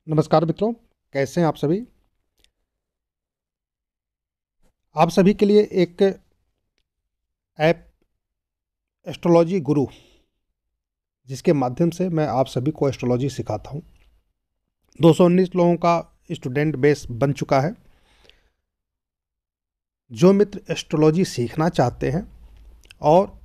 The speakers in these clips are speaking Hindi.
नमस्कार मित्रों, कैसे हैं आप सभी। आप सभी के लिए एक ऐप एस्ट्रोलॉजी गुरु, जिसके माध्यम से मैं आप सभी को एस्ट्रोलॉजी सिखाता हूं। 219 लोगों का स्टूडेंट बेस बन चुका है। जो मित्र एस्ट्रोलॉजी सीखना चाहते हैं और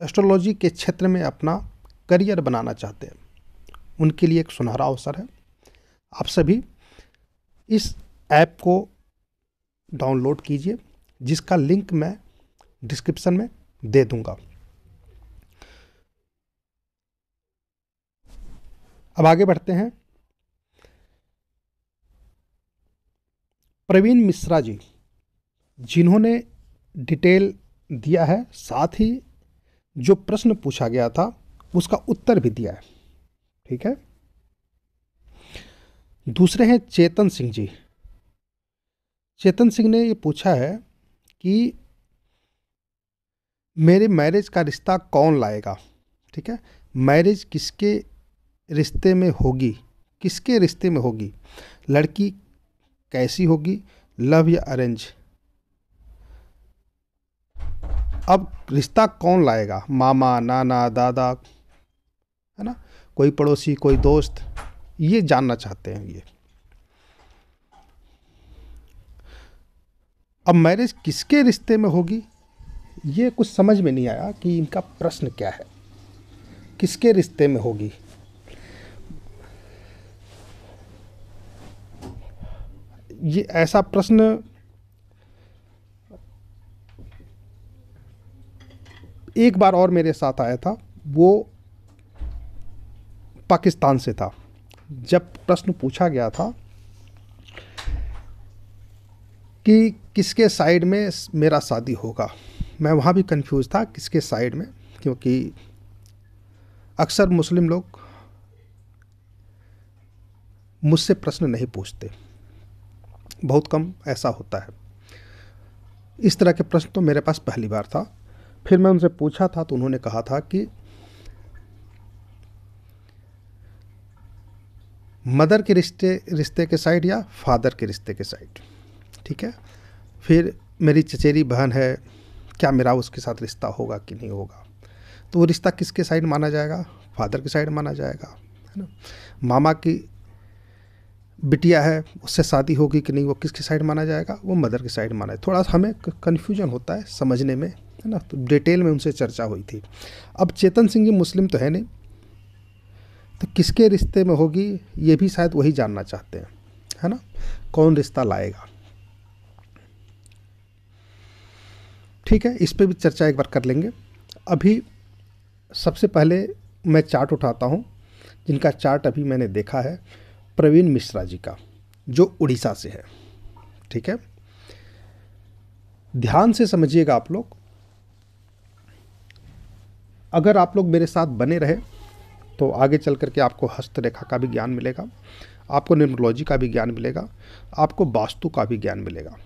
एस्ट्रोलॉजी के क्षेत्र में अपना करियर बनाना चाहते हैं, उनके लिए एक सुनहरा अवसर है। आप सभी इस ऐप को डाउनलोड कीजिए, जिसका लिंक मैं डिस्क्रिप्शन में दे दूंगा। अब आगे बढ़ते हैं। प्रवीण मिश्रा जी, जिन्होंने डिटेल दिया है, साथ ही जो प्रश्न पूछा गया था उसका उत्तर भी दिया है। ठीक है। दूसरे हैं चेतन सिंह जी। चेतन सिंह ने ये पूछा है कि मेरे मैरिज का रिश्ता कौन लाएगा। ठीक है। मैरिज किसके रिश्ते में होगी, किसके रिश्ते में होगी, लड़की कैसी होगी, लव या अरेंज। अब रिश्ता कौन लाएगा, मामा, नाना, दादा, है ना, कोई पड़ोसी, कोई दोस्त, ये जानना चाहते हैं ये। अब मैरिज किसके रिश्ते में होगी, ये कुछ समझ में नहीं आया कि इनका प्रश्न क्या है। किसके रिश्ते में होगी, ये ऐसा प्रश्न एक बार और मेरे साथ आया था। वो पाकिस्तान से था। जब प्रश्न पूछा गया था कि किसके साइड में मेरा शादी होगा, मैं वहाँ भी कंफ्यूज था किसके साइड में, क्योंकि अक्सर मुस्लिम लोग मुझसे प्रश्न नहीं पूछते, बहुत कम ऐसा होता है। इस तरह के प्रश्न तो मेरे पास पहली बार था। फिर मैं उनसे पूछा था तो उन्होंने कहा था कि मदर के रिश्ते के साइड या फादर के रिश्ते के साइड। ठीक है। फिर मेरी चचेरी बहन है, क्या मेरा उसके साथ रिश्ता होगा कि नहीं होगा, तो वो रिश्ता किसके साइड माना जाएगा, फादर के साइड माना जाएगा, है ना। मामा की बिटिया है, उससे शादी होगी कि नहीं, वो किसके साइड माना जाएगा, वो मदर के साइड माना है। थोड़ा सा हमें कन्फ्यूजन होता है समझने में, है ना। तो डिटेल में उनसे चर्चा हुई थी। अब चेतन सिंह जी मुस्लिम तो है नहीं, तो किसके रिश्ते में होगी ये भी शायद वही जानना चाहते हैं, है ना, कौन रिश्ता लाएगा। ठीक है, इस पे भी चर्चा एक बार कर लेंगे। अभी सबसे पहले मैं चार्ट उठाता हूँ, जिनका चार्ट अभी मैंने देखा है, प्रवीण मिश्रा जी का, जो उड़ीसा से है। ठीक है, ध्यान से समझिएगा आप लोग। अगर आप लोग मेरे साथ बने रहे तो आगे चल करके आपको हस्तरेखा का भी ज्ञान मिलेगा, आपको न्यूमरोलॉजी का भी ज्ञान मिलेगा, आपको वास्तु का भी ज्ञान मिलेगा।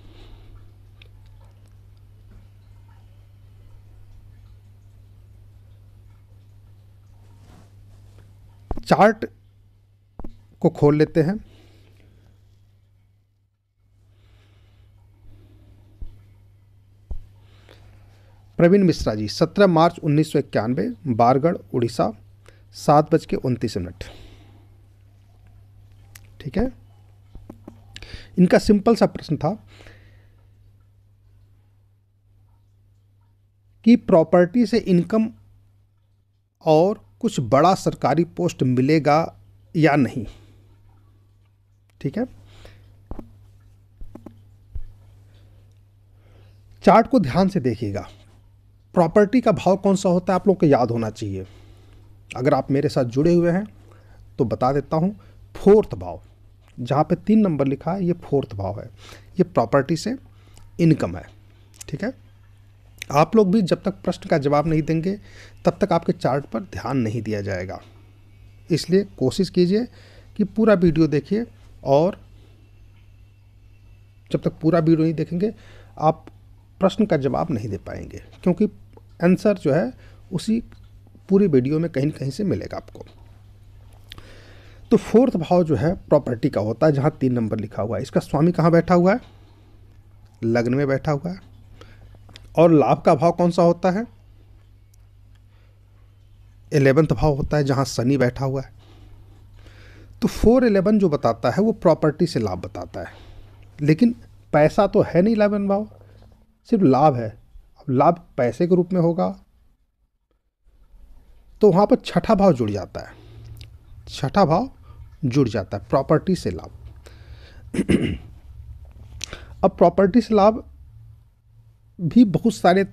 चार्ट को खोल लेते हैं। प्रवीण मिश्रा जी, 17 मार्च 1991, बारगढ़, उड़ीसा, 7:29। ठीक है। इनका सिंपल सा प्रश्न था कि प्रॉपर्टी से इनकम और कुछ बड़ा सरकारी पोस्ट मिलेगा या नहीं। ठीक है। चार्ट को ध्यान से देखिएगा। प्रॉपर्टी का भाव कौन सा होता है आप लोगों को याद होना चाहिए। अगर आप मेरे साथ जुड़े हुए हैं तो बता देता हूं, फोर्थ भाव, जहां पे 3 नंबर लिखा है, ये फोर्थ भाव है, ये प्रॉपर्टी से इनकम है। ठीक है। आप लोग भी जब तक प्रश्न का जवाब नहीं देंगे तब तक आपके चार्ट पर ध्यान नहीं दिया जाएगा। इसलिए कोशिश कीजिए कि पूरा वीडियो देखिए, और जब तक पूरा वीडियो नहीं देखेंगे आप प्रश्न का जवाब नहीं दे पाएंगे, क्योंकि आंसर जो है उसी पूरी वीडियो में कहीं न कहीं से मिलेगा आपको। तो फोर्थ भाव जो है प्रॉपर्टी का होता है, जहाँ 3 नंबर लिखा हुआ है। इसका स्वामी कहाँ बैठा हुआ है? लग्न में बैठा हुआ है। और लाभ का भाव कौन सा होता है? 11वां भाव होता है, जहाँ शनि बैठा हुआ है। तो 4-11 जो बताता है वो प्रॉपर्टी से लाभ बताता है, लेकिन पैसा तो है नहीं 11 भाव, सिर्फ लाभ है। अब लाभ पैसे के रूप में होगा तो वहाँ पर छठा भाव जुड़ जाता है, छठा भाव जुड़ जाता है प्रॉपर्टी से लाभ। अब प्रॉपर्टी से लाभ भी बहुत सारे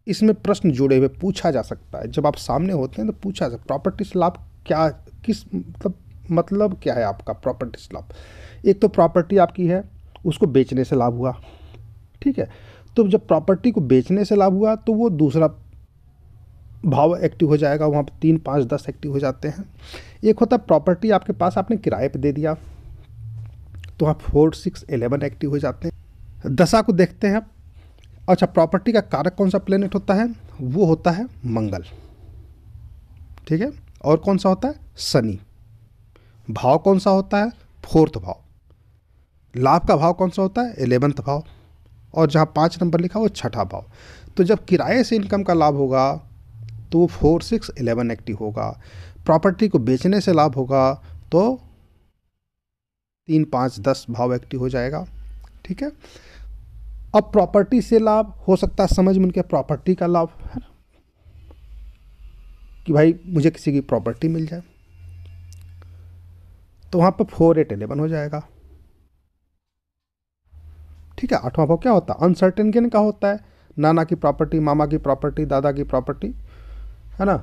इसमें प्रश्न जुड़े हुए पूछा जा सकता है। जब आप सामने होते हैं तो पूछा जा, प्रॉपर्टी से लाभ क्या, किस मतलब क्या है आपका प्रॉपर्टी से लाभ? एक तो प्रॉपर्टी आपकी है, उसको बेचने से लाभ हुआ, ठीक है। तो जब प्रॉपर्टी को बेचने से लाभ हुआ तो वो दूसरा भाव एक्टिव हो जाएगा, वहाँ पर 3, 5, 10 एक्टिव हो जाते हैं। एक होता है प्रॉपर्टी आपके पास, आपने किराए पे दे दिया, तो आप 4, 6, 11 एक्टिव हो जाते हैं। दशा को देखते हैं। अच्छा, प्रॉपर्टी का कारक कौन सा प्लेनेट होता है? वो होता है मंगल, ठीक है। और कौन सा होता है? शनि। भाव कौन सा होता है? 4th भाव। लाभ का भाव कौन सा होता है? 11वां भाव। और जहाँ 5 नंबर लिखा वो छठा भाव। तो जब किराए से इनकम का लाभ होगा तो वो 4, 6, 11 एक्टिव होगा। प्रॉपर्टी को बेचने से लाभ होगा तो 3, 5, 10 भाव एक्टिव हो जाएगा, ठीक है। अब प्रॉपर्टी से लाभ हो सकता है, समझ में उनके प्रॉपर्टी का लाभ है कि भाई मुझे किसी की प्रॉपर्टी मिल जाए, तो वहाँ पर 4, 8, 11 हो जाएगा, ठीक है। 8वां भाव क्या होता है? अनसर्टेन गेन का होता है, नाना की प्रॉपर्टी, मामा की प्रॉपर्टी, दादा की प्रॉपर्टी, है ना,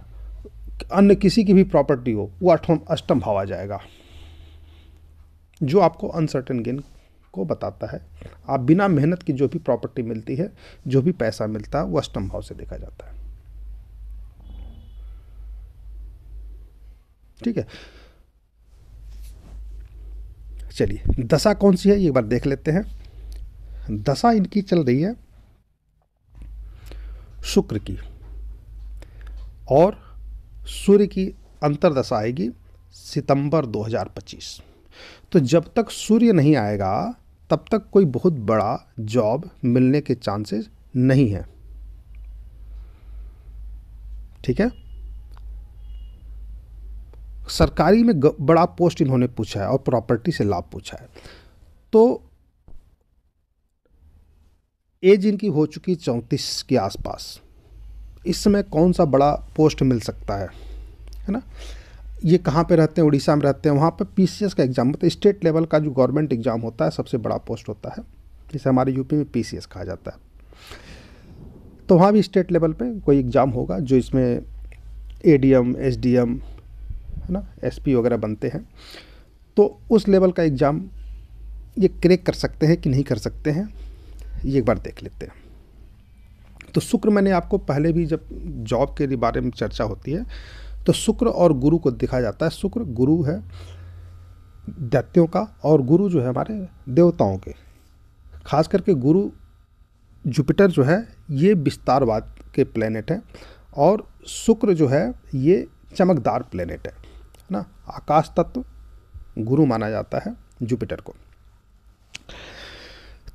अन्य किसी की भी प्रॉपर्टी हो, वो 8वां भाव आ जाएगा, जो आपको अनसर्टेन गेन को बताता है। आप बिना मेहनत की जो भी प्रॉपर्टी मिलती है, जो भी पैसा मिलता है, वो 8वां भाव से देखा जाता है, ठीक है। चलिए, दशा कौन सी है ये एक बार देख लेते हैं। दशा इनकी चल रही है शुक्र की, और सूर्य की अंतरदशा आएगी सितंबर 2025। तो जब तक सूर्य नहीं आएगा तब तक कोई बहुत बड़ा जॉब मिलने के चांसेस नहीं है, ठीक है। सरकारी में बड़ा पोस्ट इन्होंने पूछा है और प्रॉपर्टी से लाभ पूछा है। तो एज इनकी हो चुकी 34 के आसपास। इस समय कौन सा बड़ा पोस्ट मिल सकता है ना। ये कहाँ पे रहते हैं? उड़ीसा में रहते हैं। वहाँ पे पीसीएस का एग्ज़ाम होता है, स्टेट लेवल का जो गवर्नमेंट एग्ज़ाम होता है, सबसे बड़ा पोस्ट होता है, जिसे हमारे यूपी में पीसीएस कहा जाता है। तो वहाँ भी स्टेट लेवल पे कोई एग्ज़ाम होगा जो इसमें एडीएम, एसडीएम, है ना, एसपी वगैरह बनते हैं। तो उस लेवल का एग्ज़ाम ये क्रैक कर सकते हैं कि नहीं कर सकते हैं, ये एक बार देख लेते हैं। तो शुक्र, मैंने आपको पहले भी जब जॉब के बारे में चर्चा होती है तो शुक्र और गुरु को देखा जाता है। शुक्र गुरु है दैत्यों का, और गुरु जो है हमारे देवताओं के। खास करके गुरु, जुपिटर जो है ये विस्तारवाद के प्लेनेट है, और शुक्र जो है ये चमकदार प्लेनेट है ना। आकाश तत्व गुरु माना जाता है जुपिटर को।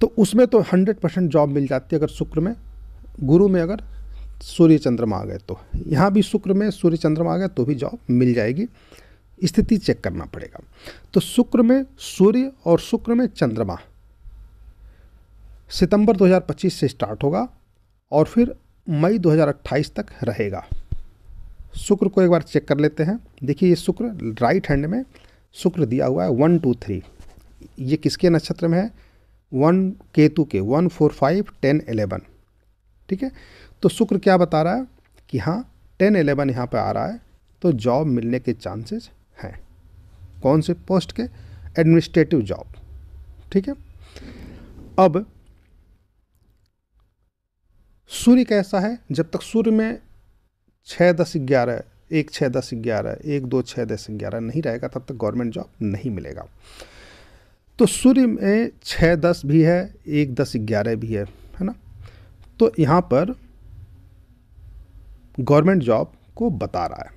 तो उसमें तो 100% जॉब मिल जाती है अगर शुक्र में, गुरु में अगर सूर्य चंद्रमा आ गए तो। यहाँ भी शुक्र में सूर्य चंद्रमा आ गए तो भी जॉब मिल जाएगी, स्थिति चेक करना पड़ेगा। तो शुक्र में सूर्य और शुक्र में चंद्रमा सितंबर 2025 से स्टार्ट होगा और फिर मई 2028 तक रहेगा। शुक्र को एक बार चेक कर लेते हैं। देखिए, ये शुक्र राइट हैंड में शुक्र दिया हुआ है 1, 2, 3। ये किसके नक्षत्र में है? 1 केतु के, 1, 4, 5, 10, 11, ठीक है। तो शुक्र क्या बता रहा है कि हाँ 10, 11 यहाँ पे आ रहा है, तो जॉब मिलने के चांसेस हैं। कौन से पोस्ट के? एडमिनिस्ट्रेटिव जॉब, ठीक है। अब सूर्य कैसा है? जब तक सूर्य में 6, 10, 11, 1, 6, 10, 11, 1, 2, 6, 10, 11 नहीं रहेगा, तब तक गवर्नमेंट जॉब नहीं मिलेगा। तो सूर्य में 6, 10 भी है, 1, 10, 11 भी है ना। तो यहाँ पर गवर्नमेंट जॉब को बता रहा है।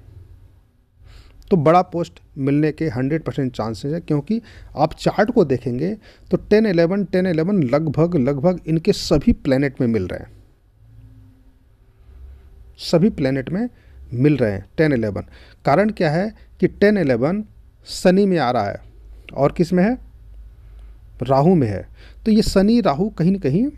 तो बड़ा पोस्ट मिलने के 100% चांसेस है, क्योंकि आप चार्ट को देखेंगे तो 10-11 लगभग इनके सभी प्लैनेट में मिल रहे हैं, सभी प्लैनेट में मिल रहे हैं 10-11। कारण क्या है कि 10-11 शनि में आ रहा है और किस में है, राहु में है। तो ये शनि राहु कहीं न कहीं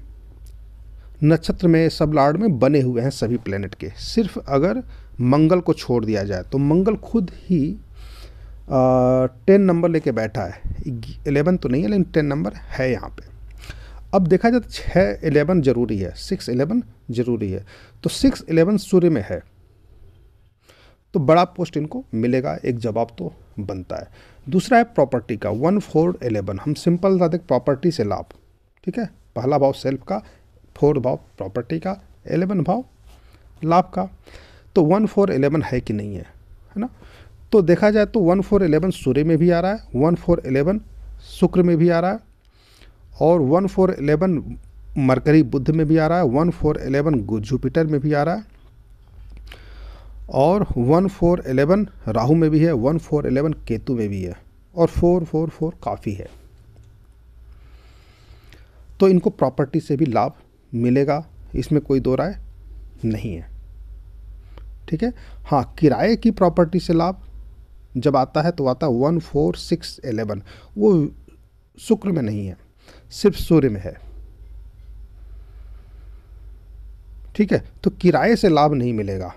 नक्षत्र में, सब लॉर्ड में बने हुए हैं सभी प्लैनेट के। सिर्फ अगर मंगल को छोड़ दिया जाए तो मंगल खुद ही 10 नंबर लेके बैठा है, 11 तो नहीं है लेकिन 10 नंबर है यहाँ पे। अब देखा जाए तो 6-11 जरूरी है, 6-11 जरूरी है, तो 6-11 सूर्य में है तो बड़ा पोस्ट इनको मिलेगा, एक जवाब तो बनता है। दूसरा है प्रॉपर्टी का 1-4-11, हम सिंपल सा देख प्रॉपर्टी से लाभ, ठीक है, पहला भाव सेल्फ का, 4 भाव प्रॉपर्टी का, 11 भाव लाभ का। तो 1-4-11 है कि नहीं है, है ना। तो देखा जाए तो 1-4-11 सूर्य में भी आ रहा है, 1-4-11 शुक्र में भी आ रहा है, और 1-4-11 मरकरी बुध में भी आ रहा है, 1-4-11 जुपिटर में भी आ रहा है, और 1-4-11 राहु में भी है, 1-4-11 केतु में भी है, और 4-4-4 काफ़ी है। तो इनको प्रॉपर्टी से भी लाभ मिलेगा, इसमें कोई दो राय नहीं है, ठीक है। हाँ, किराए की प्रॉपर्टी से लाभ जब आता है तो आता है 1-4-6-11, वो शुक्र में नहीं है, सिर्फ सूर्य में है, ठीक है। तो किराए से लाभ नहीं मिलेगा,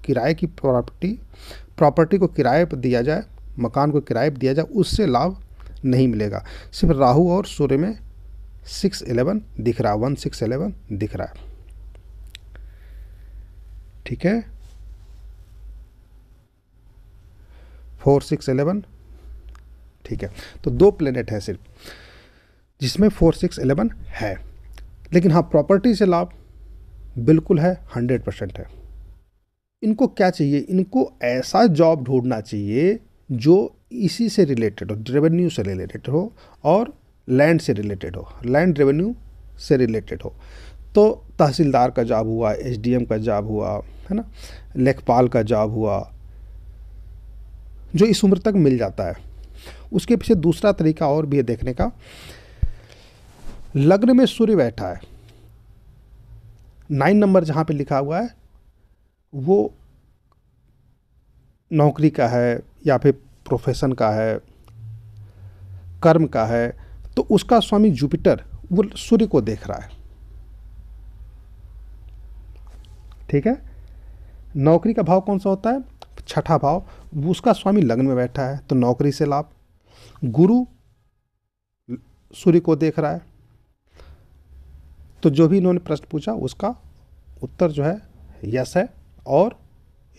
किराए की प्रॉपर्टी को किराए पर दिया जाए, मकान को किराए पर दिया जाए, उससे लाभ नहीं मिलेगा। सिर्फ राहु और सूर्य में 6-11 दिख रहा है, 1-6-11 दिख रहा है, ठीक है। 4-6-11, ठीक है। तो 2 प्लेनेट है सिर्फ जिसमें 4-6-11 है, लेकिन हाँ प्रॉपर्टी से लाभ बिल्कुल है, 100% है। इनको क्या चाहिए, इनको ऐसा जॉब ढूंढना चाहिए जो इसी से रिलेटेड हो, रेवेन्यू से रिलेटेड हो और लैंड से रिलेटेड हो, लैंड रेवेन्यू से रिलेटेड हो। तो तहसीलदार का जॉब हुआ, एसडीएम का जॉब हुआ, है ना, लेखपाल का जॉब हुआ, जो इस उम्र तक मिल जाता है। उसके पीछे दूसरा तरीका और भी है देखने का, लग्न में सूर्य बैठा है, 9 नंबर जहाँ पे लिखा हुआ है वो नौकरी का है या फिर प्रोफेशन का है, कर्म का है, तो उसका स्वामी जुपिटर वो सूर्य को देख रहा है, ठीक है। नौकरी का भाव कौन सा होता है, 6ठा भाव, उसका स्वामी लग्न में बैठा है तो नौकरी से लाभ। गुरु सूर्य को देख रहा है, तो जो भी इन्होंने प्रश्न पूछा उसका उत्तर जो है यस है, और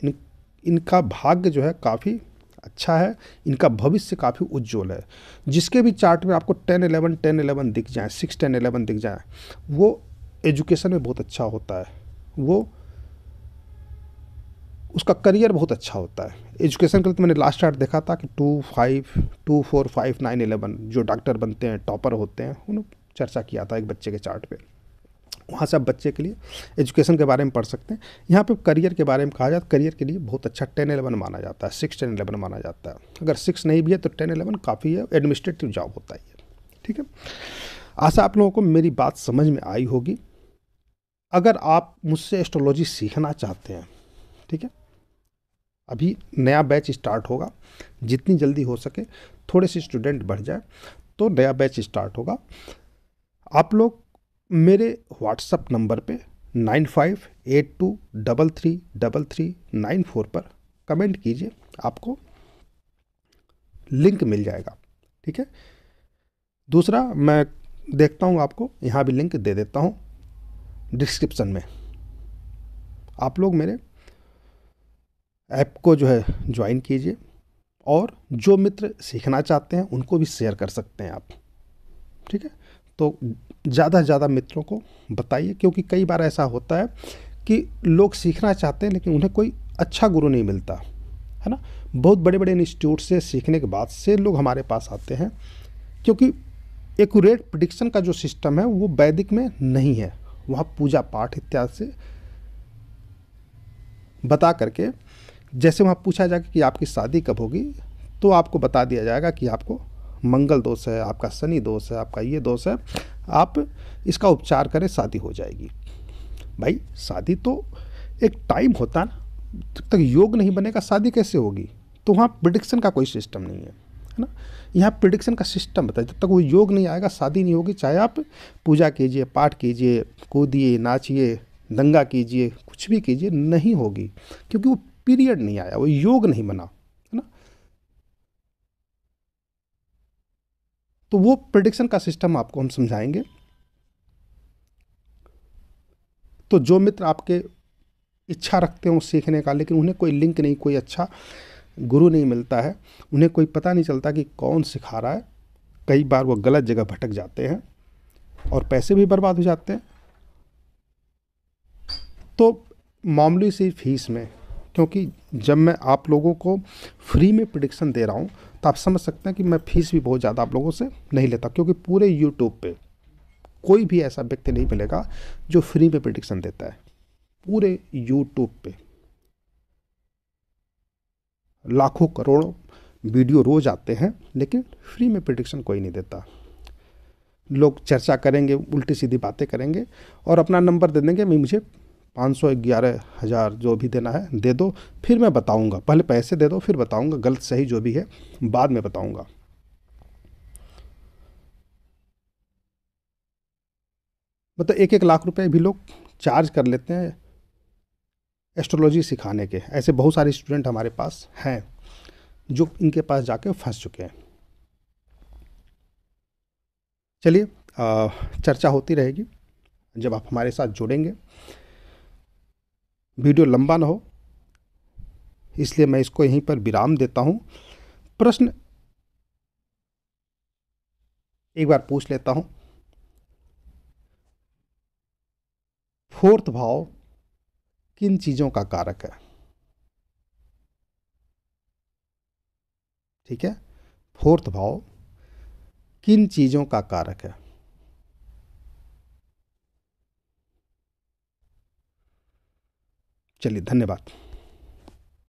इनका भाग्य जो है काफ़ी अच्छा है, इनका भविष्य काफ़ी उज्जवल है। जिसके भी चार्ट में आपको 10-11 दिख जाए, 6-10-11 दिख जाए, वो एजुकेशन में बहुत अच्छा होता है, वो उसका करियर बहुत अच्छा होता है। एजुकेशन के लिए तो मैंने लास्ट चार्ट देखा था कि 2-4-5-9-11 जो डॉक्टर बनते हैं, टॉपर होते हैं, उन्होंने चर्चा किया था एक बच्चे के चार्ट पे। वहाँ से आप बच्चे के लिए एजुकेशन के बारे में पढ़ सकते हैं। यहाँ पे करियर के बारे में कहा जाता है, करियर के लिए बहुत अच्छा 10-11 माना जाता है, 6-10-11 माना जाता है। अगर 6 नहीं भी है तो 10-11 काफ़ी है, एडमिनिस्ट्रेटिव जॉब होता है ये, ठीक है। आशा आप लोगों को मेरी बात समझ में आई होगी। अगर आप मुझसे एस्ट्रोलॉजी सीखना चाहते हैं, ठीक है, अभी नया बैच स्टार्ट होगा, जितनी जल्दी हो सके थोड़े से स्टूडेंट बढ़ जाए तो नया बैच स्टार्ट होगा। आप लोग मेरे व्हाट्सएप नंबर पे 9582333394 पर कमेंट कीजिए, आपको लिंक मिल जाएगा, ठीक है। दूसरा मैं देखता हूँ, आपको यहाँ भी लिंक दे देता हूँ डिस्क्रिप्शन में। आप लोग मेरे ऐप को जो है ज्वाइन कीजिए, और जो मित्र सीखना चाहते हैं उनको भी शेयर कर सकते हैं आप, ठीक है। तो ज़्यादा से ज़्यादा मित्रों को बताइए, क्योंकि कई बार ऐसा होता है कि लोग सीखना चाहते हैं लेकिन उन्हें कोई अच्छा गुरु नहीं मिलता, है ना। बहुत बड़े बड़े इंस्टीट्यूट से सीखने के बाद से लोग हमारे पास आते हैं, क्योंकि एक्यूरेट प्रेडिक्शन का जो सिस्टम है वो वैदिक में नहीं है। वहाँ पूजा पाठ इत्यादि से बता करके जैसे वहाँ पूछा जाएगा कि आपकी शादी कब होगी, तो आपको बता दिया जाएगा कि आपको मंगल दोष है, आपका शनि दोष है, आपका ये दोष है, आप इसका उपचार करें, शादी हो जाएगी। भाई शादी तो एक टाइम होता है ना, जब तक योग नहीं बनेगा शादी कैसे होगी? तो वहाँ प्रिडिक्शन का कोई सिस्टम नहीं है ना। यहाँ प्रिडिक्शन का सिस्टम बताए, जब तक वो योग नहीं आएगा शादी नहीं होगी। चाहे आप पूजा कीजिए, पाठ कीजिए, कूदिए, नाचिए, दंगा कीजिए, कुछ भी कीजिए, नहीं होगी, क्योंकि वो पीरियड नहीं आया, वो योग नहीं बना, है ना। तो वो प्रिडिक्शन का सिस्टम आपको हम समझाएंगे। तो जो मित्र आपके इच्छा रखते हो सीखने का, लेकिन उन्हें कोई लिंक नहीं, कोई अच्छा गुरु नहीं मिलता है, उन्हें कोई पता नहीं चलता कि कौन सिखा रहा है, कई बार वो गलत जगह भटक जाते हैं और पैसे भी बर्बाद हो जाते हैं। तो मामूली सी फीस में, क्योंकि जब मैं आप लोगों को फ्री में प्रिडिक्शन दे रहा हूँ, तो आप समझ सकते हैं कि मैं फीस भी बहुत ज़्यादा आप लोगों से नहीं लेता, क्योंकि पूरे यूट्यूब पे कोई भी ऐसा व्यक्ति नहीं मिलेगा जो फ्री में प्रिडिक्शन देता है। पूरे यूट्यूब पे लाखों करोड़ों वीडियो रोज आते हैं, लेकिन फ्री में प्रिडिक्शन कोई नहीं देता। लोग चर्चा करेंगे, उल्टी सीधी बातें करेंगे और अपना नंबर दे देंगे, मैं मुझे 511,000 जो भी देना है दे दो, फिर मैं बताऊंगा। पहले पैसे दे दो, फिर बताऊंगा, गलत सही जो भी है बाद में बताऊंगा। मतलब 1-1 लाख रुपए भी लोग चार्ज कर लेते हैं एस्ट्रोलॉजी सिखाने के। ऐसे बहुत सारे स्टूडेंट हमारे पास हैं जो इनके पास जाके फंस चुके हैं। चलिए, चर्चा होती रहेगी जब आप हमारे साथ जुड़ेंगे। वीडियो लंबा ना हो, इसलिए मैं इसको यहीं पर विराम देता हूं। प्रश्न एक बार पूछ लेता हूं। फोर्थ भाव किन चीजों का कारक है? ठीक है, फोर्थ भाव किन चीजों का कारक है? चलिए, धन्यवाद।